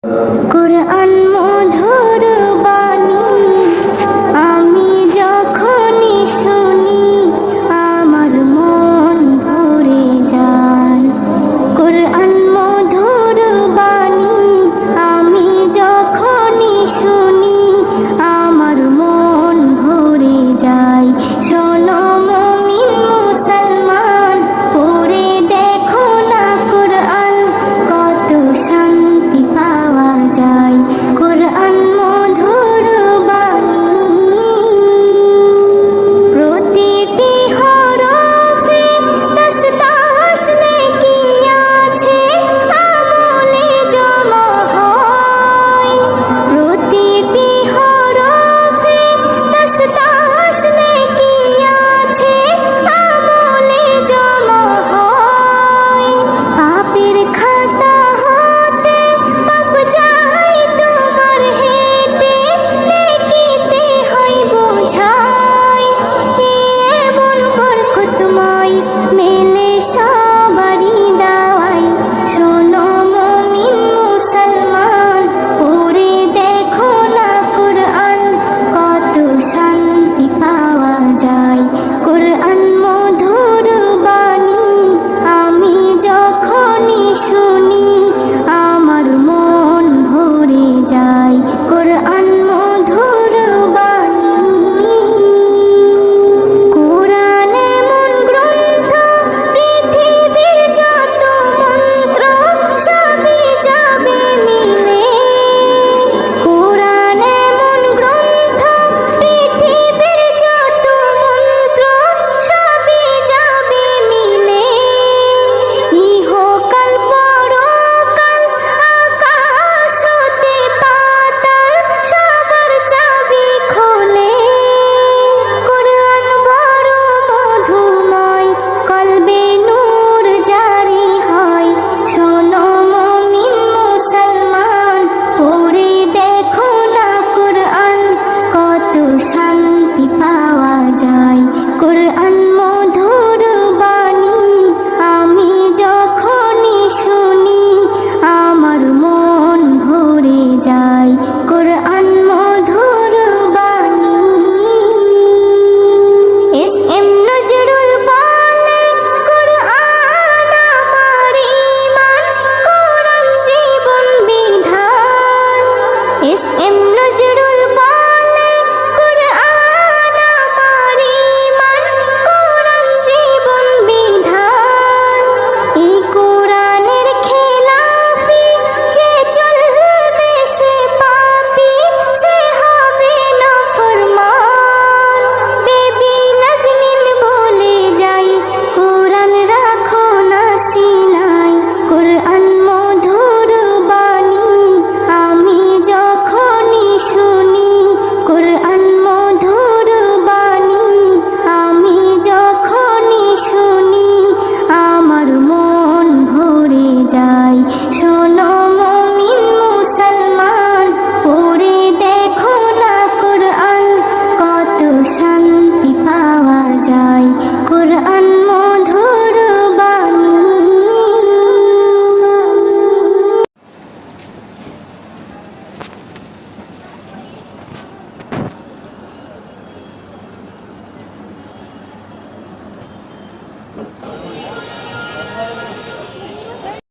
কুরআন মধুর বাণী আমি যখনই শুনি আমার মন ভরে যায়। কুরআন মধুর বাণী আমি যখনই শুনি আমার মন ভরে যায়। শোনো মুমিন মুসলমান, পড়ে দেখো না কুরআন, কত শান্তি পাওয়া যায়। কুরআন মধুর বাণী প্রতিটি হরফে দশ দশ নেকি আছে, আমলে জমা হয়। প্রতিটি হরফে দশ দশ নেকি আছে, আমলে জমা হয়। পাপের খাতা হতে পাপ যায় তোমার হেঁটে, নেকিতে হয় বোঝাই। এমন বরকতময় মেলে সবারই দাওয়াই। শোনো মুমিন মুসলমান, পড়ে দেখো না কুরআন, কত শান্তি পাওয়া যায়। কুরআন মধুর বাণী আমি যখনই শুনি আমার মন ভরে যায়। কুরআন মধুর বাণী কুরআন এমন গ্রন্থ, পৃথিবীর যত মন্ত্র সবই যাবে মিলে। কুরআন এমন গ্রন্থ, পৃথিবীর যত মন্ত্র সবই যাবে মিলে। ইহকাল পরকাল আকাশ হতে পাতাল সবার চাবি খোলে। কুরআন বড় মধুময়, কলবে নূর জারি হয়। শোনো মুমিন মুসলমান, পড়ে দেখো না কুরআন, কত শান্তি পাওয়া যায়। কুরআন মধুর বাণী আমি যখনই শুনি আমার মন ভরে যায়। কুরআন মধুর বাণী এস এম নজরুল বলে, কুরআন আমার ঈমান, কুরআন জীবন বিধান। এস এম নজরুল বলে, কুরআন আমার ঈমান, কুরআন জীবন বিধান। এই কুরআনের খেলাফি যে চলবে সে পাপী, সে হবে নাফরমান। বেবি নাজনীন বলে যাই, কুরআন রাখো না সিনায়। কুরআন মধুর বাণী আমি যখনই শুনি, কুরআন মধুর বাণী আমি যখনই শুনি আমার মন ভরে যায়। শোনো